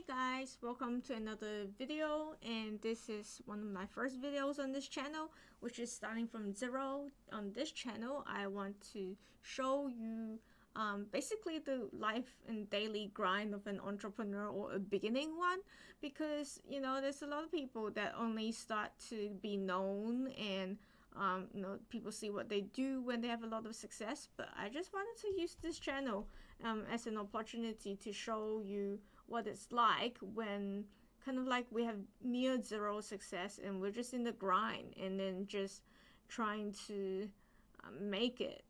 Hey guys, welcome to another video, and this is one of my first videos on this channel, which is starting from zero. On this channel, I want to show you basically the life and daily grind of an entrepreneur or a beginning one, because there's a lot of people that only start to be known and people see what they do when they have a lot of success. But I just wanted to use this channel as an opportunity to show you what it's like when kind of like we have near zero success and we're just in the grind and then just trying to make it,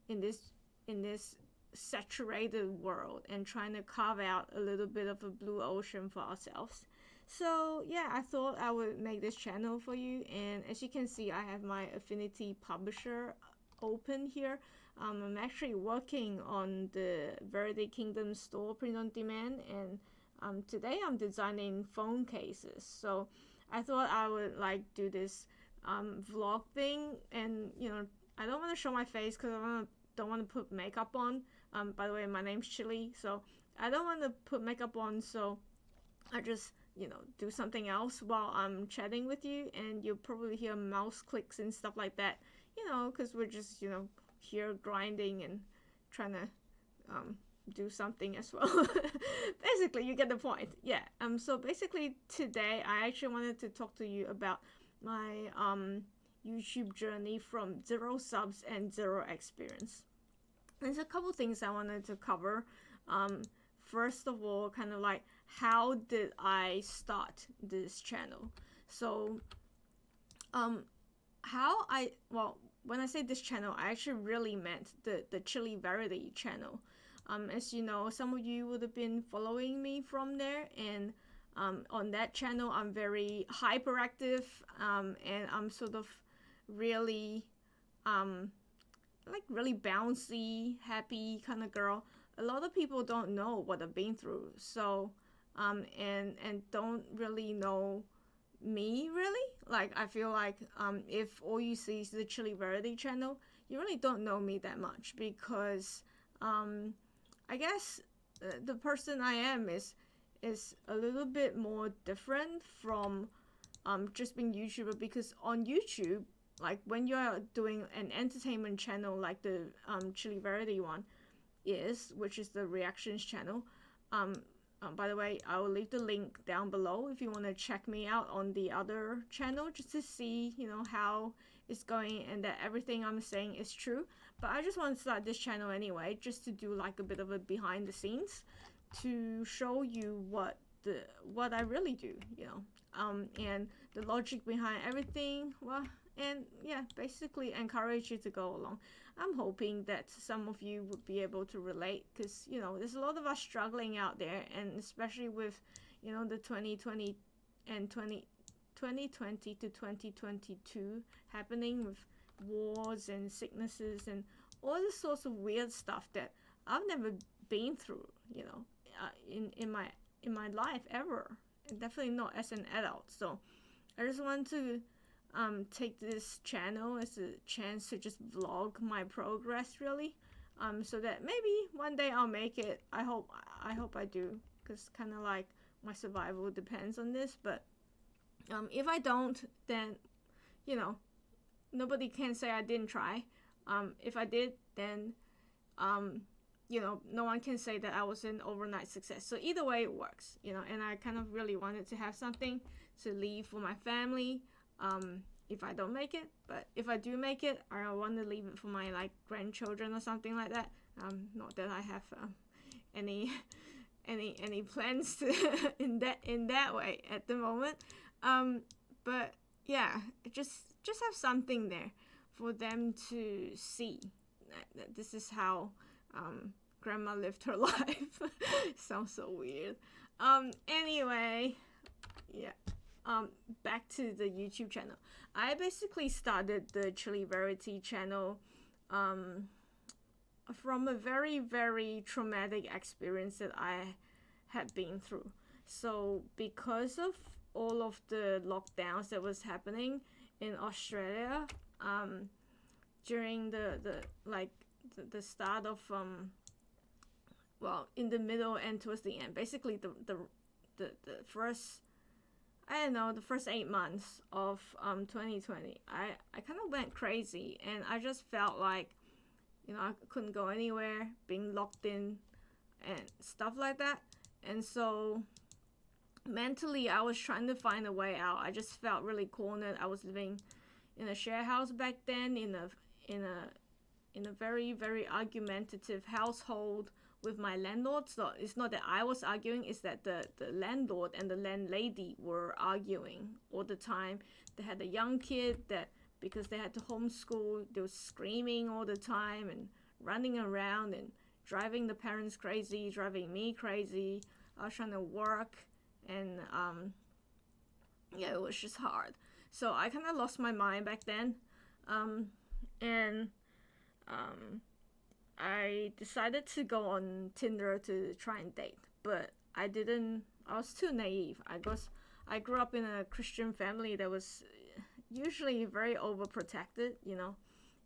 in this saturated world, and trying to carve out a little bit of a blue ocean for ourselves. So yeah, I thought I would make this channel for you, and as you can see, I have my Affinity publisher open here. I'm actually working on the Verity Kingdom store print on demand, and today I'm designing phone cases. So I thought I would do this vlog thing, and I don't want to show my face because don't want to put makeup on. By the way, my name's Chillie, so I don't want to put makeup on, so I just do something else while I'm chatting with you, and you'll probably hear mouse clicks and stuff like that, because we're just here grinding and trying to do something as well. Basically, you get the point. Yeah. So basically today I actually wanted to talk to you about my YouTube journey from 0 subs and 0 experience. There's a couple things I wanted to cover. First of all, kind of like, how did I start this channel? So when I say this channel, I actually really meant the Chillie Verity channel. As you know, some of you would have been following me from there, and on that channel I'm very hyperactive, and I'm sort of really really bouncy, happy kind of girl. A lot of people don't know what I've been through, so and don't really know me really. Like, I feel like if all you see is the Chillie Verity channel, you really don't know me that much, because I guess the person I am is a little bit more different from just being YouTuber. Because on YouTube, like when you're doing an entertainment channel like the Chillie Verity one is, which is the reactions channel, by the way, I will leave the link down below if you want to check me out on the other channel, just to see how it's going and that everything I'm saying is true. But I just want to start this channel anyway, just to do like a bit of a behind the scenes, to show you what I really do, and the logic behind everything. Well, and yeah, basically encourage you to go along. I'm hoping that some of you would be able to relate, because there's a lot of us struggling out there, and especially with the 2020 and 2020 to 2022 happening, with wars and sicknesses and all this sorts of weird stuff that I've never been through, in my life ever, and definitely not as an adult. So I just want to take this channel as a chance to just vlog my progress, really, so that maybe one day I'll make it. I hope I do, because kind of like my survival depends on this. But if I don't, then nobody can say I didn't try. If I did, then no one can say that I was an overnight success. So either way, it works, and I kind of really wanted to have something to leave for my family, if I don't make it. But if I do make it, I want to leave it for my grandchildren or something like that. Not that I have any plans to in that way at the moment. But yeah, just have something there for them to see that this is how grandma lived her life. Sounds so weird. Anyway, yeah. Back to the YouTube channel. I basically started the Chillie Verity channel from a very, very traumatic experience that I had been through. So because of all of the lockdowns that was happening in Australia, during the start of in the middle and towards the end, basically the the first, I don't know, the first 8 months of 2020, I kind of went crazy, and I just felt like, I couldn't go anywhere, being locked in and stuff like that. And so mentally, I was trying to find a way out. I just felt really cornered. I was living in a share house back then, in a very, very argumentative household with my landlord. So it's not that I was arguing, it's that the landlord and the landlady were arguing all the time. They had a young kid that, because they had to homeschool, they were screaming all the time and running around and driving the parents crazy, driving me crazy. I was trying to work, and it was just hard. So I kind of lost my mind back then, and I decided to go on Tinder to try and date, but I didn't. I was too naive. I grew up in a Christian family that was usually very overprotected,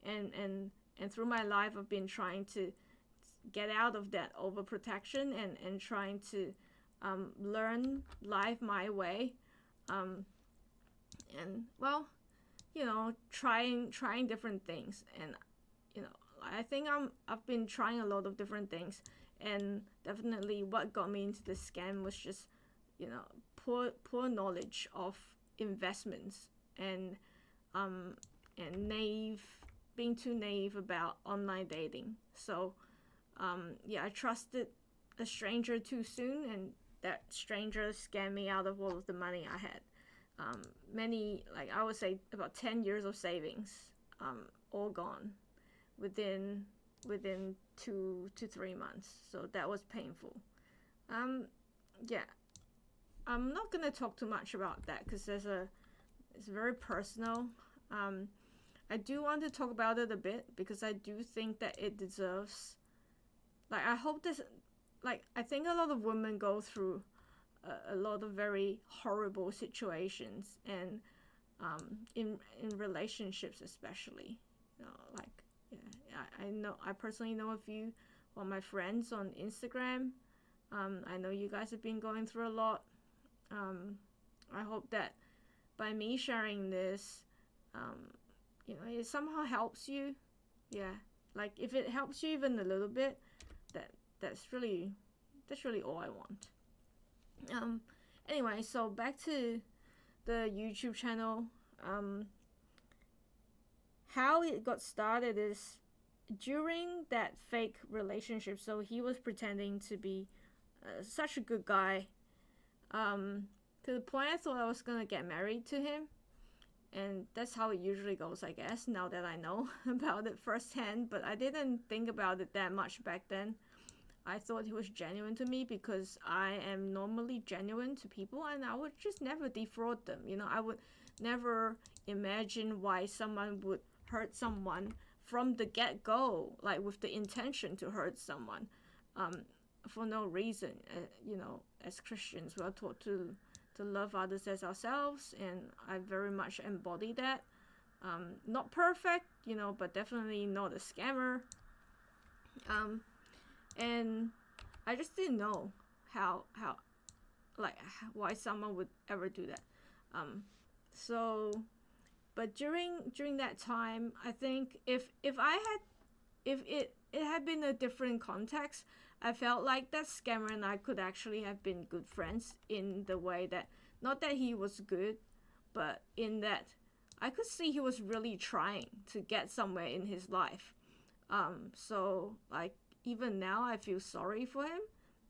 and through my life I've been trying to get out of that overprotection, and trying to learn life my way, and well, trying different things. And I think I've been trying a lot of different things, and definitely what got me into the scam was just poor knowledge of investments, and being too naive about online dating. So I trusted a stranger too soon, and that stranger scammed me out of all of the money I had. I would say about 10 years of savings, all gone within 2 to 3 months. So that was painful. I'm not gonna talk too much about that because it's very personal. I do want to talk about it a bit because I do think that it deserves, I hope this, I think a lot of women go through a lot of very horrible situations, and in relationships especially. I personally know a few of my friends on Instagram. I know you guys have been going through a lot. I hope that by me sharing this, it somehow helps you. Yeah, if it helps you even a little bit, that's really all I want. Anyway, so back to the YouTube channel. How it got started is during that fake relationship. So he was pretending to be such a good guy, to the point I thought I was gonna get married to him. And that's how it usually goes, I guess, now that I know about it firsthand. But I didn't think about it that much back then. I thought he was genuine to me because I am normally genuine to people, and I would just never defraud them. I would never imagine why someone would hurt someone from the get-go, with the intention to hurt someone, for no reason. As Christians, we are taught to love others as ourselves, and I very much embody that. Not perfect, but definitely not a scammer. And I just didn't know how why someone would ever do that. But during that time, I think if it had been a different context, I felt like that scammer and I could actually have been good friends, in the way that, not that he was good, but in that I could see he was really trying to get somewhere in his life. So even now I feel sorry for him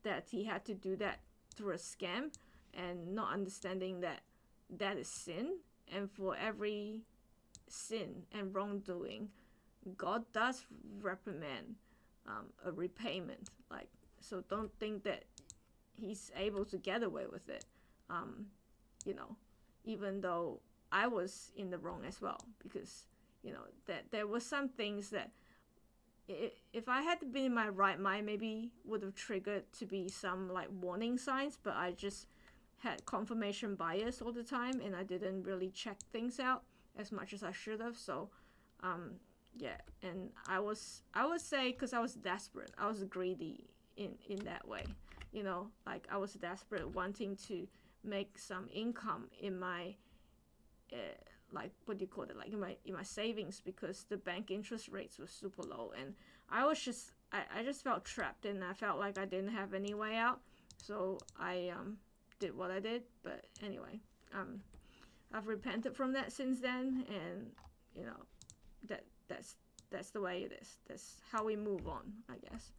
that he had to do that through a scam, and not understanding that is sin, and for every sin and wrongdoing, God does reprimand a repayment. So don't think that he's able to get away with it. Even though I was in the wrong as well, because that there were some things that, if I had been in my right mind, maybe would have triggered to be some warning signs, but I just had confirmation bias all the time, and I didn't really check things out as much as I should have. So and I would say, because I was desperate, I was greedy in that way. like I was desperate, wanting to make some income in my like, what do you call it, like in my savings, because the bank interest rates were super low, and I just felt trapped, and I felt like I didn't have any way out. So I did what I did. But anyway, I've repented from that since then, and that's the way it is. That's how we move on, I guess.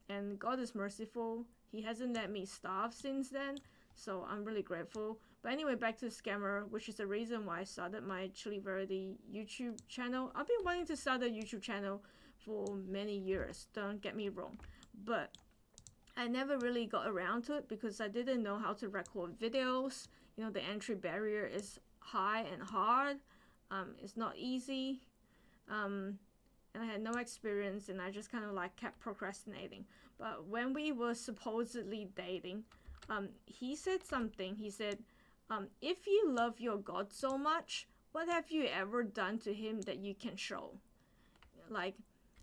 And God is merciful. He hasn't let me starve since then, so I'm really grateful. But anyway, back to the scammer, which is the reason why I started my Chillie Verity YouTube channel. I've been wanting to start a YouTube channel for many years, don't get me wrong, but I never really got around to it because I didn't know how to record videos. The entry barrier is high and hard. It's not easy. And I had no experience, and I just kind of like kept procrastinating. But when we were supposedly dating, he said something. He said, if you love your God so much, what have you ever done to him that you can show? Like,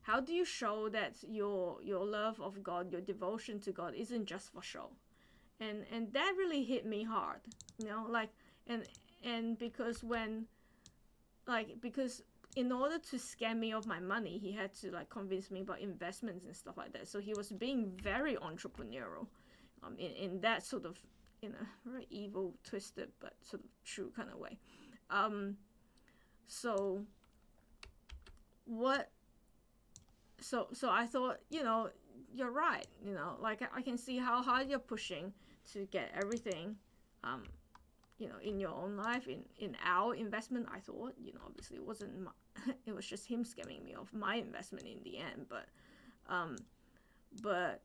how do you show that your love of God, your devotion to God isn't just for show? And that really hit me hard, like, and because because in order to scam me of my money, he had to like convince me about investments and stuff like that. So he was being very entrepreneurial, in that sort of, very evil, twisted, but sort of true kind of way. So I thought, you're right, like I can see how hard you're pushing to get everything, in your own life, in our investment. I thought, obviously it wasn't it was just him scamming me of my investment in the end. But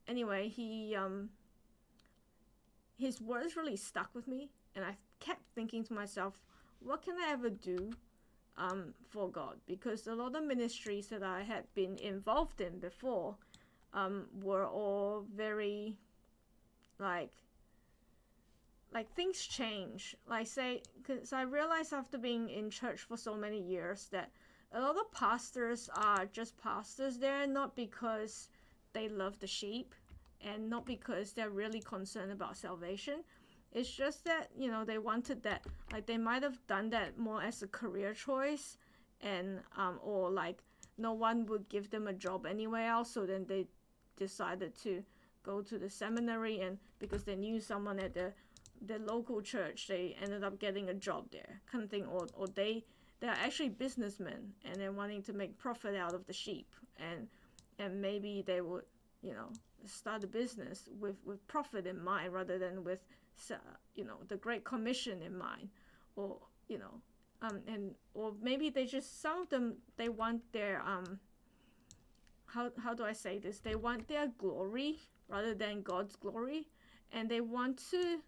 anyway, his words really stuck with me, and I kept thinking to myself, what can I ever do for God? Because a lot of ministries that I had been involved in before were all very like things change. Like, say, because I realized after being in church for so many years that a lot of pastors are just pastors there, not because they love the sheep and not because they're really concerned about salvation. It's just that, they wanted that, like, they might have done that more as a career choice, and or like no one would give them a job anywhere else, so then they decided to go to the seminary, and because they knew someone at the local church, they ended up getting a job there, kind of thing. Or they're actually businessmen, and they're wanting to make profit out of the sheep, and maybe they would, start a business with profit in mind rather than with the Great Commission in mind, or or maybe they just, some of them, they want their how do I say this, they want their glory rather than God's glory, and they want to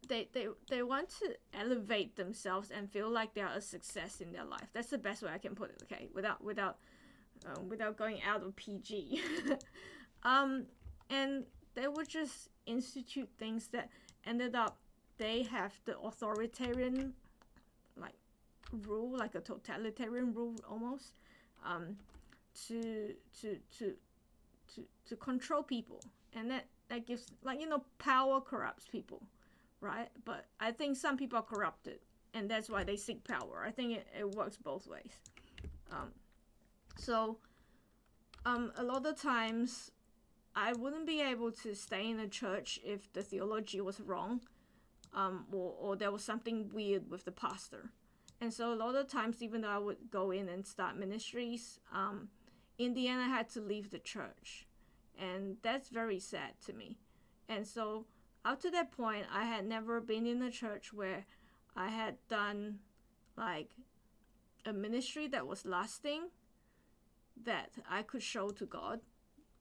they want to elevate themselves and feel like they are a success in their life. That's the best way I can put it, okay, without going out of PG. And they would just institute things that ended up, they have the authoritarian like rule, like a totalitarian rule almost, to control people, and that gives, like, power corrupts people, right? But I think some people are corrupted, and that's why they seek power. I think it works both ways. So a lot of times I wouldn't be able to stay in a church if the theology was wrong, or there was something weird with the pastor. And so a lot of times, even though I would go in and start ministries, in the end I had to leave the church, and that's very sad to me. And so up to that point, I had never been in a church where I had done like a ministry that was lasting, that I could show to God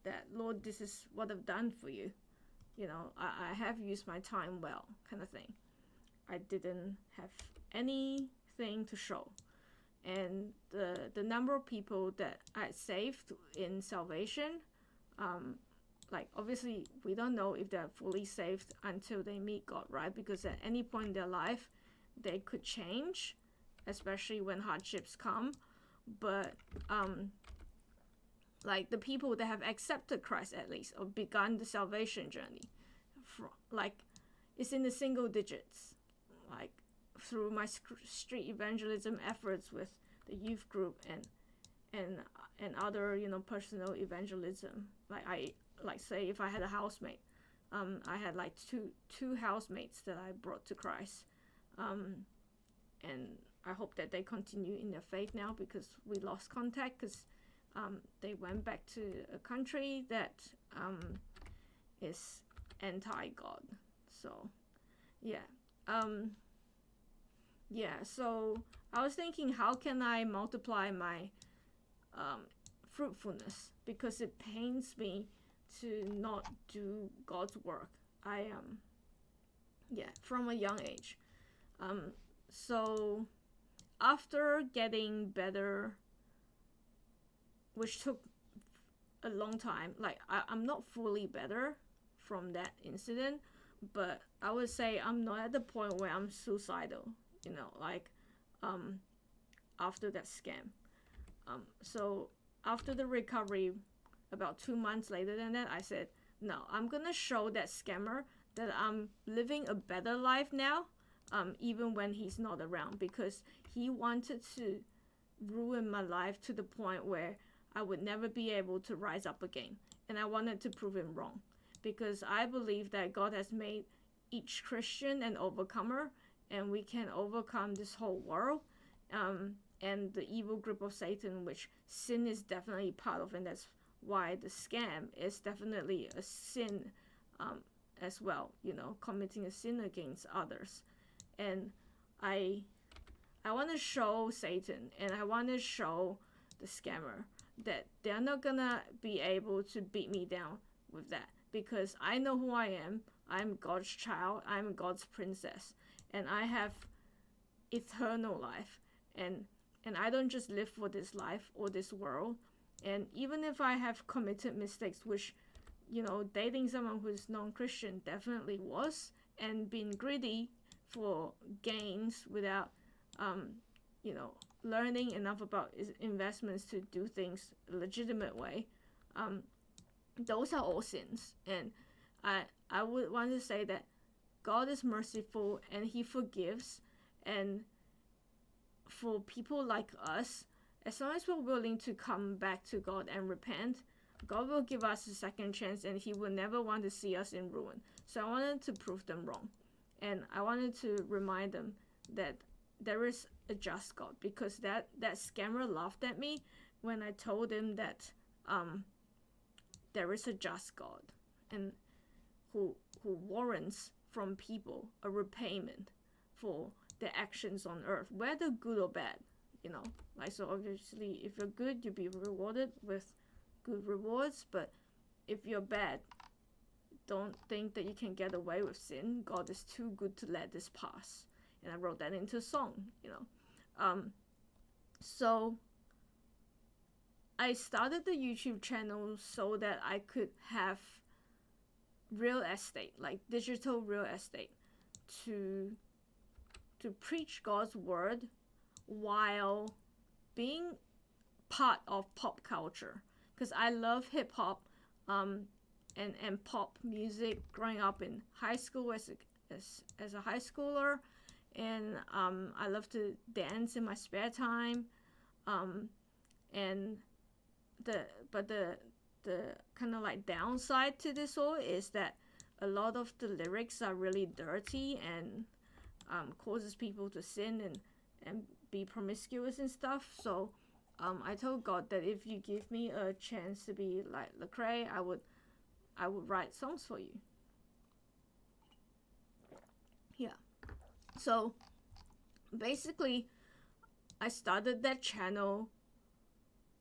that, Lord, this is what I've done for you. I have used my time well, kind of thing. I didn't have anything to show. And the number of people that I saved in salvation, like, obviously we don't know if they're fully saved until they meet God, right? Because at any point in their life they could change, especially when hardships come. But like the people that have accepted Christ at least, or begun the salvation journey, like it's in the single digits, like through my street evangelism efforts with the youth group and other personal evangelism. Like say if I had a housemate, I had like two housemates that I brought to Christ, and I hope that they continue in their faith now, because we lost contact because they went back to a country that is anti-God. So yeah, so I was thinking, how can I multiply my fruitfulness, because it pains me to not do God's work. I from a young age. So after getting better, which took a long time, like I'm not fully better from that incident, but I would say I'm not at the point where I'm suicidal, like after that scam. So after the recovery, about 2 months later than that, I said, no, I'm gonna show that scammer that I'm living a better life now, even when he's not around, because he wanted to ruin my life to the point where I would never be able to rise up again. And I wanted to prove him wrong, because I believe that God has made each Christian an overcomer, and we can overcome this whole world, and the evil grip of Satan, which sin is definitely part of, and that's why the scam is definitely a sin as well, committing a sin against others. And I want to show Satan, and I want to show the scammer that they're not gonna be able to beat me down with that, because I know who I am. I'm God's child. I'm God's princess, and I have eternal life, and I don't just live for this life or this world. And even if I have committed mistakes, which dating someone who's non-Christian definitely was, and being greedy for gains without learning enough about investments to do things a legitimate way, those are all sins. And I would want to say that God is merciful and he forgives, and for people like us, as long as we're willing to come back to God and repent, God will give us a second chance, and he will never want to see us in ruin. So I wanted to prove them wrong, and I wanted to remind them that there is a just God, because that scammer laughed at me when I told him that there is a just God, and who warrants from people a repayment for their actions on earth, whether good or bad. So obviously if you're good, you'll be rewarded with good rewards, but if you're bad, don't think that you can get away with sin. God is too good to let this pass. And I wrote that into a song. So I started the YouTube channel so that I could have real estate, like digital real estate, to preach God's word while being part of pop culture, because I love hip hop and pop music growing up in high school as a high schooler, and I love to dance in my spare time, and the kind of like downside to this all is that a lot of the lyrics are really dirty and causes people to sin and be promiscuous and stuff. So I told God that if you give me a chance to be like Lecrae, I would write songs for you. Yeah. So basically, I started that channel,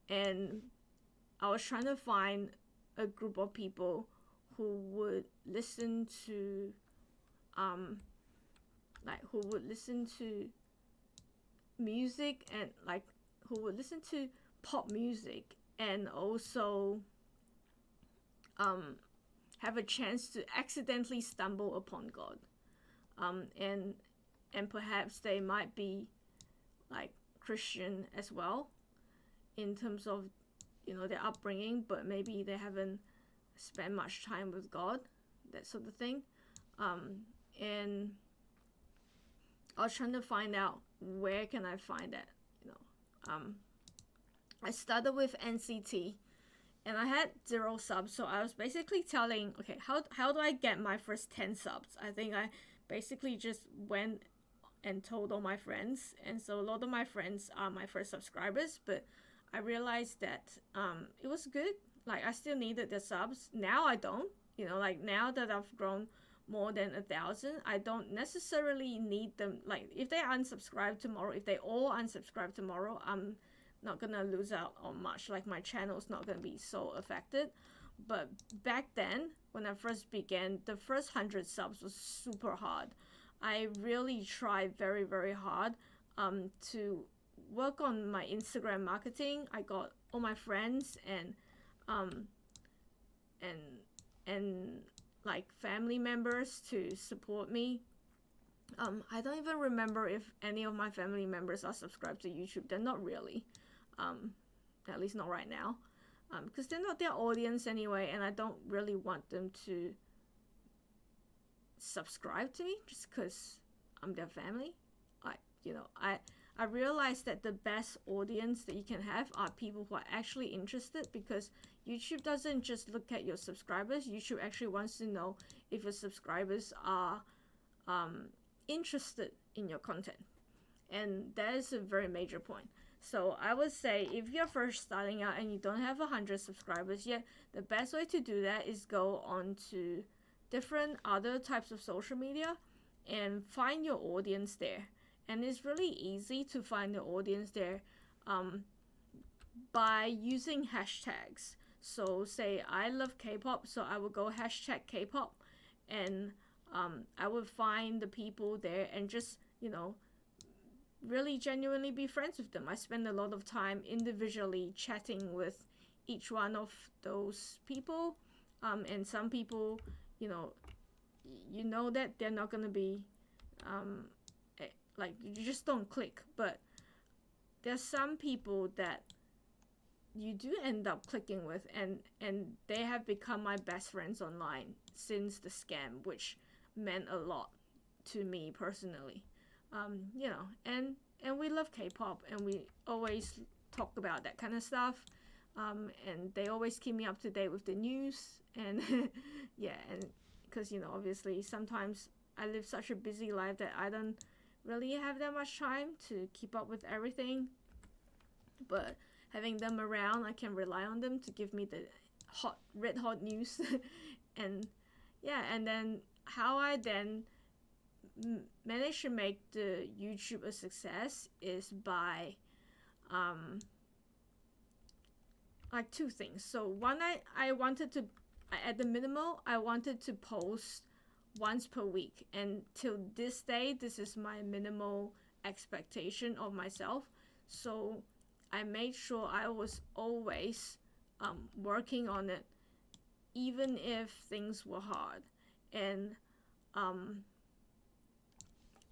and I was trying to find a group of people who would listen to music, and who would listen to pop music, and also have a chance to accidentally stumble upon God, and perhaps they might be like Christian as well, in terms of their upbringing, but maybe they haven't spent much time with God, that sort of thing. And I was trying to find out where can I find that. I started with NCT, and I had 0 subs, so I was basically telling, okay, how do I get my first 10 subs? I think I basically just went and told all my friends, and so a lot of my friends are my first subscribers, but I realized that it was good. Like, I still needed the subs. Now I don't. Like, now that I've grown more than 1,000, I don't necessarily need them. Like, if they unsubscribe tomorrow, if they all unsubscribe tomorrow, I'm not gonna lose out on much. Like, my channel's not gonna be so affected. But back then, when I first began, the first 100 subs was super hard. I really tried very, very hard to work on my Instagram marketing. I got all my friends and like family members to support me. I don't even remember if any of my family members are subscribed to YouTube. They're not really, at least not right now, because they're not their audience anyway, and I don't really want them to subscribe to me just because I'm their family. I realized that the best audience that you can have are people who are actually interested, because YouTube doesn't just look at your subscribers. YouTube actually wants to know if your subscribers are interested in your content, and that is a very major point. So I would say, if you're first starting out and you don't have 100 subscribers yet, the best way to do that is go on to different other types of social media and find your audience there. And it's really easy to find the audience there by using hashtags. So say I love K-pop, so I would go hashtag K-pop, and I would find the people there and just, really genuinely be friends with them. I spend a lot of time individually chatting with each one of those people, and some people, that they're not going to be like, you just don't click, but there's some people that you do end up clicking with, and they have become my best friends online since the scam, which meant a lot to me personally. And we love K-pop, and we always talk about that kind of stuff, and they always keep me up to date with the news, and yeah, and because obviously sometimes I live such a busy life that I don't really have that much time to keep up with everything, but having them around, I can rely on them to give me the red hot news. And yeah, and then how I then managed to make the YouTube a success is by like 2 things. So one, I wanted to, at the minimal, I wanted to post once per week, and till this day, this is my minimal expectation of myself. So I made sure I was always working on it, even if things were hard, and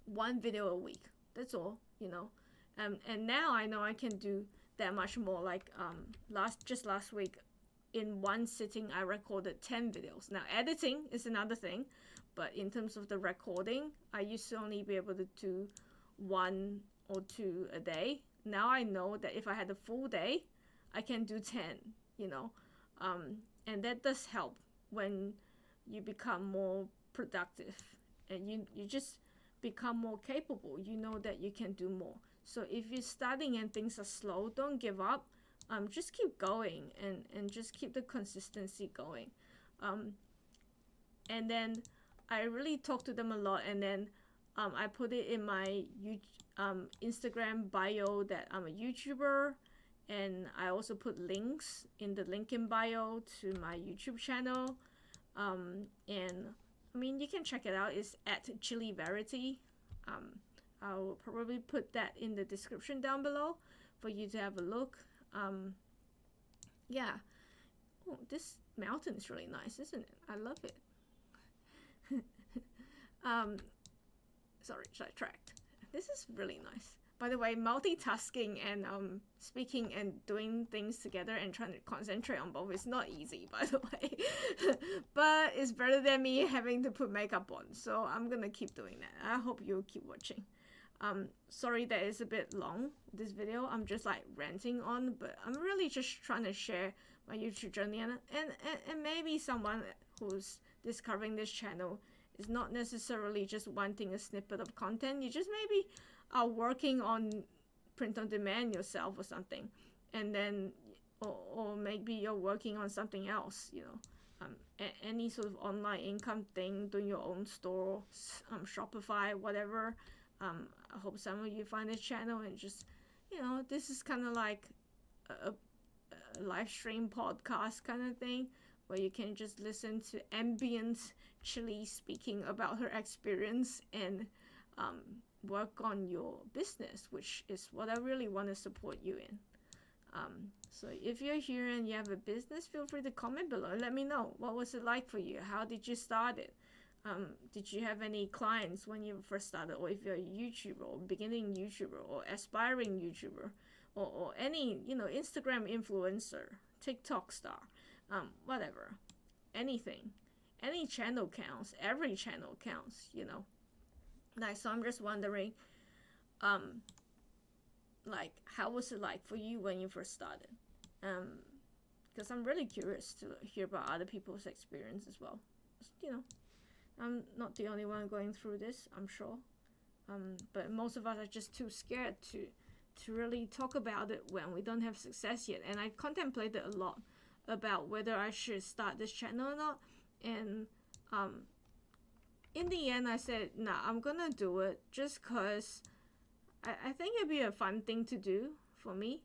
1 video a week, that's all. And now I know I can do that much more. Like last week, in one sitting, I recorded 10 videos. Now, editing is another thing, but in terms of the recording, I used to only be able to do 1 or 2 a day. Now I know that if I had a full day, I can do 10, and that does help when you become more productive, and you just become more capable. You know that you can do more. So if you're starting and things are slow, don't give up. Just keep going, and just keep the consistency going. And then I really talk to them a lot, and then I put it in my Instagram bio that I'm a YouTuber, and I also put links in the link in bio to my YouTube channel. And I mean, you can check it out. It's at Chillie Verity. I'll probably put that in the description down below for you to have a look. Yeah. Oh, this mountain is really nice, isn't it? I love it. Sorry, sidetracked. This is really nice. By the way, multitasking and speaking and doing things together and trying to concentrate on both is not easy, by the way. But it's better than me having to put makeup on. So I'm gonna keep doing that. I hope you'll keep watching. Sorry that it's a bit long, this video. I'm just like ranting on, but I'm really just trying to share my YouTube journey, and maybe someone who's discovering this channel is not necessarily just wanting a snippet of content. You just maybe are working on print on demand yourself or something, and then or maybe you're working on something else, any sort of online income thing, doing your own store, Shopify, whatever. I hope some of you find this channel and just, this is kind of like a live stream podcast kind of thing, where you can just listen to ambient Chillie speaking about her experience and work on your business, which is what I really want to support you in. So if you're here and you have a business, feel free to comment below. Let me know, what was it like for you? How did you start it? Did you have any clients when you first started? Or if you're a YouTuber or beginning YouTuber or aspiring YouTuber or any, Instagram influencer, TikTok star, whatever, anything, any channel counts, every channel counts, so I'm just wondering, like, how was it like for you when you first started? Because I'm really curious to hear about other people's experience as well. I'm not the only one going through this, I'm sure. But most of us are just too scared to really talk about it when we don't have success yet. And I contemplated a lot about whether I should start this channel or not. And in the end, I said, nah, I'm gonna do it just because I think it'd be a fun thing to do for me.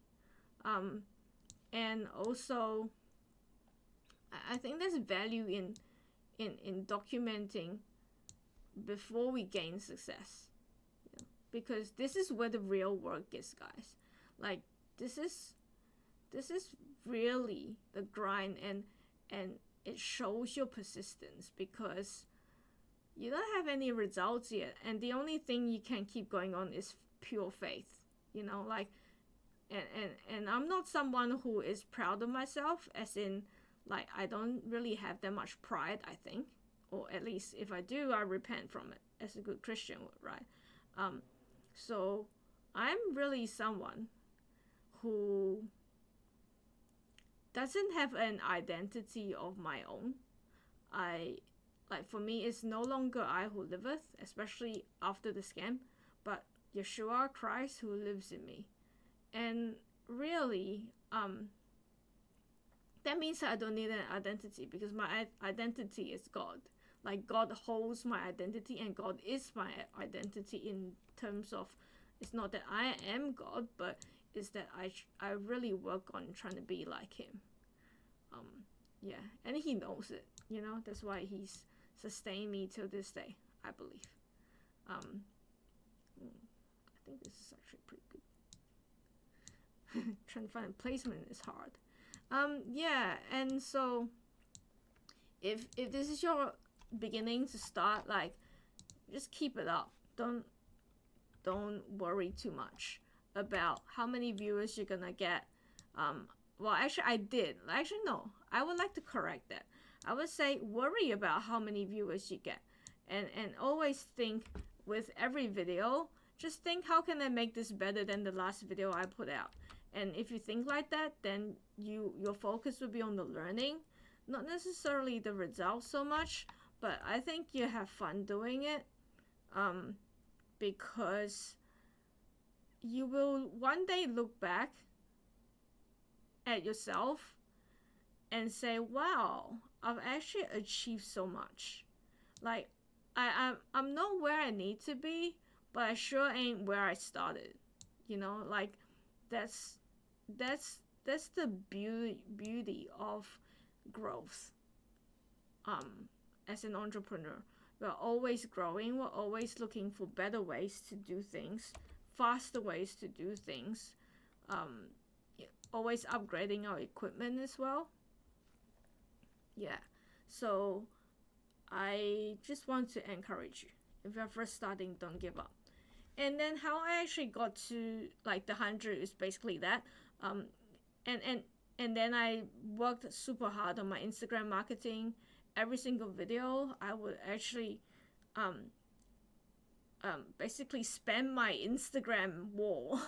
And also, I think there's value in documenting before we gain success, because this is where the real work is, guys. Like, this is really the grind, and it shows your persistence, because you don't have any results yet, and the only thing you can keep going on is pure faith, like, and I'm not someone who is proud of myself, as in, like, I don't really have that much pride, I think, or at least if I do, I repent from it, as a good Christian would, right? So I'm really someone who doesn't have an identity of my own. For me, it's no longer I who liveth, especially after the scam, but Yeshua Christ who lives in me. And really, that means I don't need an identity, because my identity is God. Like, God holds my identity, and God is my identity, in terms of, it's not that I am God, but it's that I really work on trying to be like Him. And He knows it, that's why He's sustained me till this day, I believe. I think this is actually pretty good. Trying to find a placement is hard. And so if this is your beginning to start, like, just keep it up. Don't worry too much about how many viewers you're gonna get. Well, actually, no, I would like to correct that. I would say worry about how many viewers you get, and always think, with every video, just think, how can I make this better than the last video I put out? And if you think like that, then your focus will be on the learning, not necessarily the results so much. But I think you have fun doing it, because you will one day look back at yourself and say, wow, I've actually achieved so much. Like, I'm not where I need to be, but I sure ain't where I started. Like, that's the beauty of growth. As an entrepreneur, we're always growing. We're always looking for better ways to do things, faster ways to do things. Always upgrading our equipment as well. So I just want to encourage you, if you're first starting, don't give up. And then how I actually got to like the 100 is basically that. Um, and and and then I worked super hard on my Instagram marketing. Every single video, I would actually um, basically spam my Instagram wall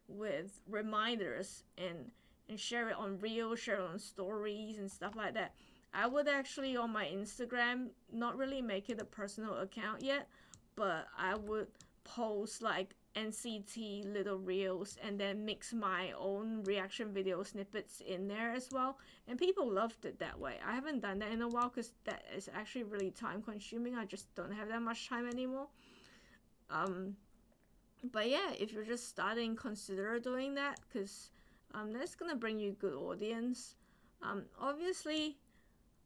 with reminders and share it on Reels, share it on stories and stuff like that. I would actually on my Instagram not really make it a personal account yet, but I would post like NCT little reels and then mix my own reaction video snippets in there as well. And people loved it that way. I haven't done that in a while because that is actually really time consuming. I just don't have that much time anymore. But yeah, if you're just starting, consider doing that because that's gonna bring you good audience. Obviously,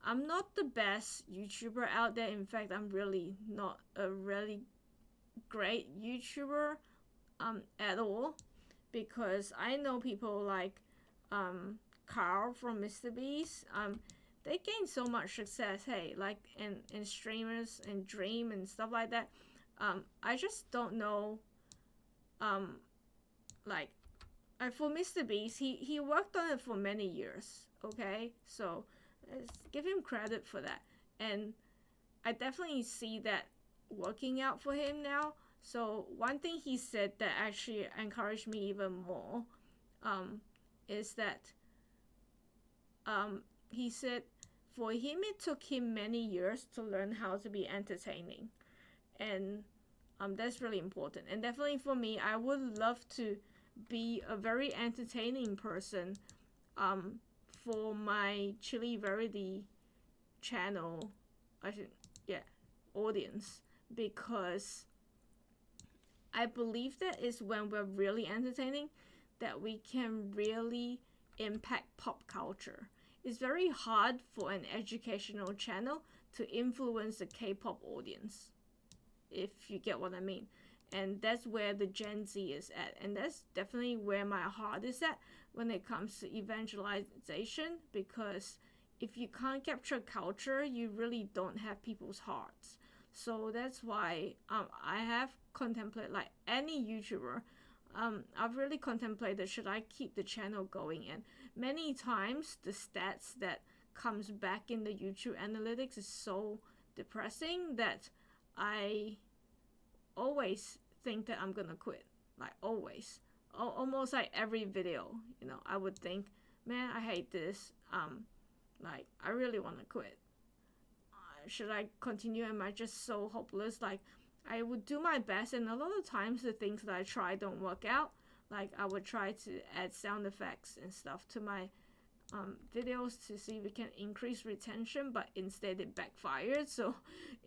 I'm not the best YouTuber out there. In fact, I'm really not a really great YouTuber at all because I know people like Carl from Mr. Beast. They gain so much success. Hey, like and streamers and Dream and stuff like that. I just don't know. Like for Mr. Beast, he worked on it for many years. Okay, so let's give him credit for that. And I definitely see that working out for him now. So one thing he said that actually encouraged me even more is that he said for him it took him many years to learn how to be entertaining, and that's really important. And definitely for me, I would love to be a very entertaining person for my Chillie Verity channel. I should, yeah, audience, because I believe that is when we're really entertaining that we can really impact pop culture. It's very hard for an educational channel to influence the K-pop audience, if you get what I mean. And that's where the Gen Z is at. And that's definitely where my heart is at when it comes to evangelization, because if you can't capture culture, you really don't have people's hearts. So that's why I have contemplated, like any YouTuber, I've really contemplated, should I keep the channel going? And many times the stats that comes back in the YouTube analytics is so depressing that I always think that I'm gonna quit. Like always, almost like every video, I would think, man, I hate this. Like I really want to quit. Should I continue? Am I just so hopeless? Like I would do my best, and a lot of times the things that I try don't work out. Like I would try to add sound effects and stuff to my videos to see if we can increase retention, but instead it backfired. So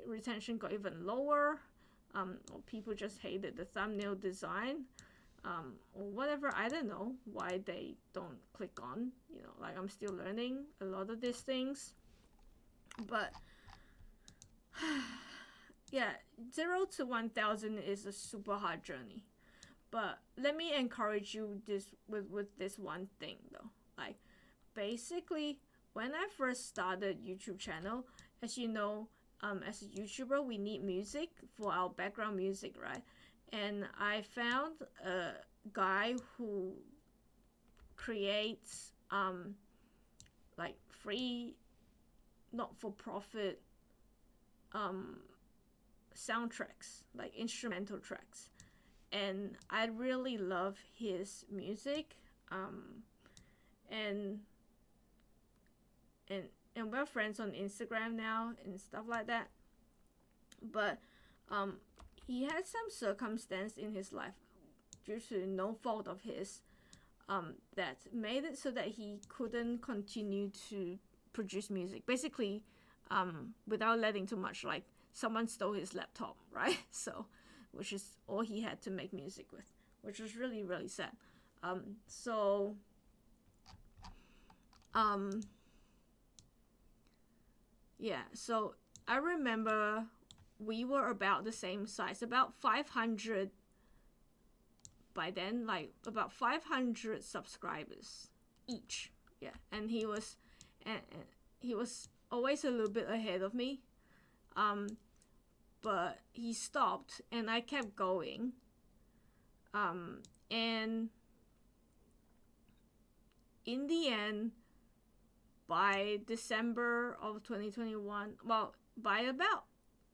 retention got even lower. Or people just hated the thumbnail design, or whatever. I don't know why they don't click on. Like I'm still learning a lot of these things, but yeah, 0 to 1,000 is a super hard journey. But let me encourage you with this one thing though. Like basically, when I first started YouTube channel, as you know, as a YouTuber, we need music for our background music, right? And I found a guy who creates like free, not-for-profit soundtracks, like instrumental tracks. And I really love his music. And we're friends on Instagram now and stuff like that. But he had some circumstance in his life due to no fault of his that made it so that he couldn't continue to produce music. Basically, without letting too much, like someone stole his laptop, right? So, which is all he had to make music with, which was really, really sad. Yeah, so I remember we were about the same size, about 500 by then, like about 500 subscribers each. Yeah, and he was always a little bit ahead of me. But he stopped and I kept going. And in the end, by December of 2021, well, by about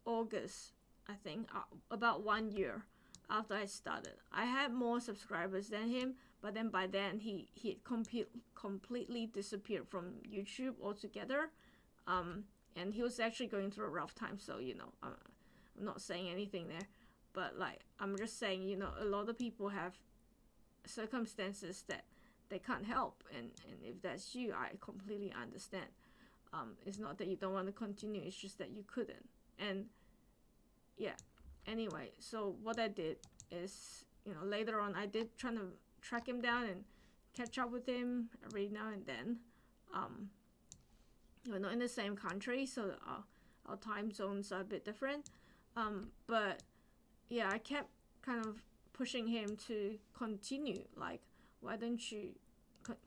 August, I think, about 1 year after I started, I had more subscribers than him. But then by then, he completely disappeared from YouTube altogether. And he was actually going through a rough time. So, I'm not saying anything there. But, like, I'm just saying, a lot of people have circumstances that they can't help. And if that's you, I completely understand. It's not that you don't want to continue. It's just that you couldn't. And, yeah. Anyway, so what I did is, later on, I did try to track him down and catch up with him every now and then. We're not in the same country, so our time zones are a bit different. But yeah, I kept kind of pushing him to continue. Like, why don't you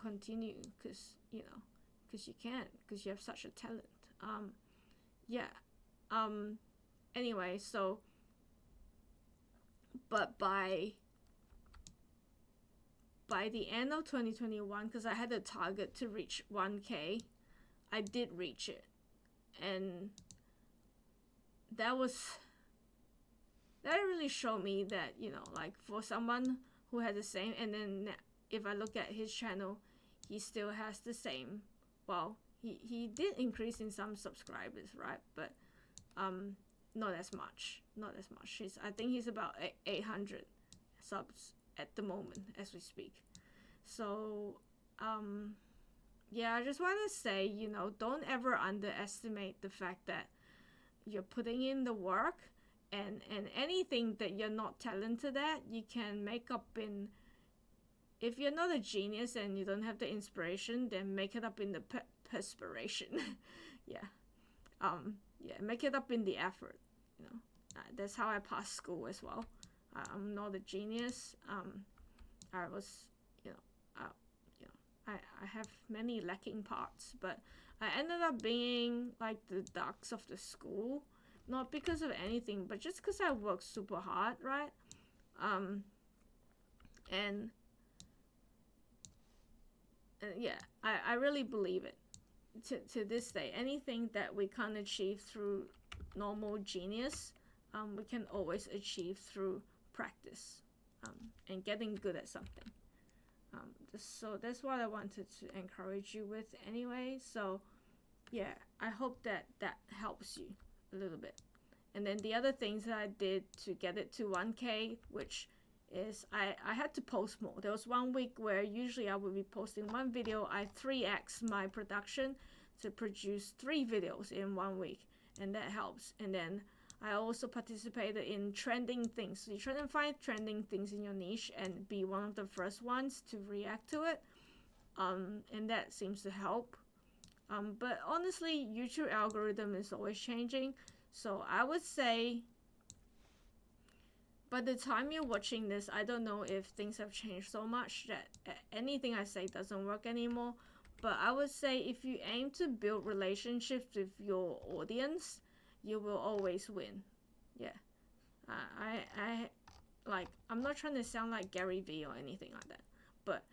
continue? Because you can, because you have such a talent. Anyway, so, but by the end of 2021, because I had a target to reach 1K, I did reach it. And that really showed me that, like, for someone who had the same, and then if I look at his channel, he still has the same. Well, he did increase in some subscribers, right? But not as much. I think he's about 800 subs at the moment as we speak. So I just want to say, don't ever underestimate the fact that you're putting in the work, and anything that you're not talented at, you can make up in. If you're not a genius and you don't have the inspiration, then make it up in the perspiration. Make it up in the effort. That's how I passed school as well. I'm not a genius. I was, I have many lacking parts, but I ended up being like the ducks of the school, not because of anything, but just because I worked super hard, right? I really believe it. To this day, anything that we can't achieve through normal genius, we can always achieve through practice, and getting good at something. So that's what I wanted to encourage you with anyway. So yeah, I hope that helps you a little bit. And then the other things that I did to get it to 1K, which is I had to post more. There was 1 week where usually I would be posting one video. I 3x my production to produce 3 videos in 1 week, and that helps. And then I also participated in trending things. So you try to find trending things in your niche and be one of the first ones to react to it. And that seems to help. But honestly, YouTube algorithm is always changing. So I would say by the time you're watching this, I don't know if things have changed so much that anything I say doesn't work anymore. But I would say if you aim to build relationships with your audience, you will always win. Yeah. I'm not trying to sound like Gary Vee or anything like that. But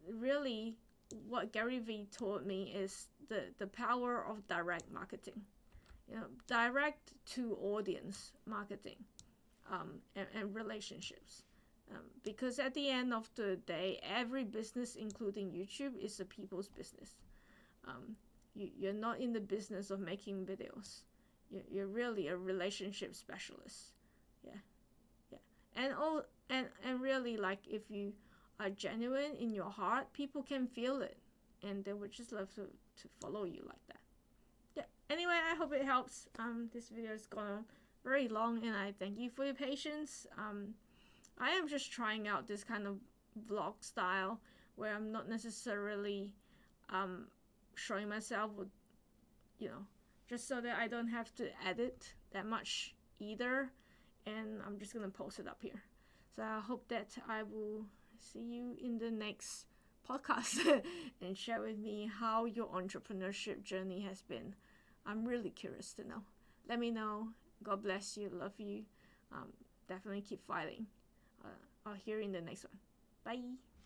really, what Gary Vee taught me is the power of direct marketing. Direct to audience marketing, and relationships. Because at the end of the day, every business, including YouTube, is a people's business. You're not in the business of making videos. You're really a relationship specialist. And really, like, if you are genuine in your heart, people can feel it, and they would just love to follow you like that. Anyway, I hope it helps. This video has gone very long, and I thank you for your patience. I am just trying out this kind of vlog style where I'm not necessarily showing myself with, just so that I don't have to edit that much either, and I'm just gonna post it up here. So I hope that I will see you in the next podcast and share with me how your entrepreneurship journey has been. I'm really curious to know. Let me know. God bless you. Love you. Definitely keep fighting. I'll hear you in the next one. Bye.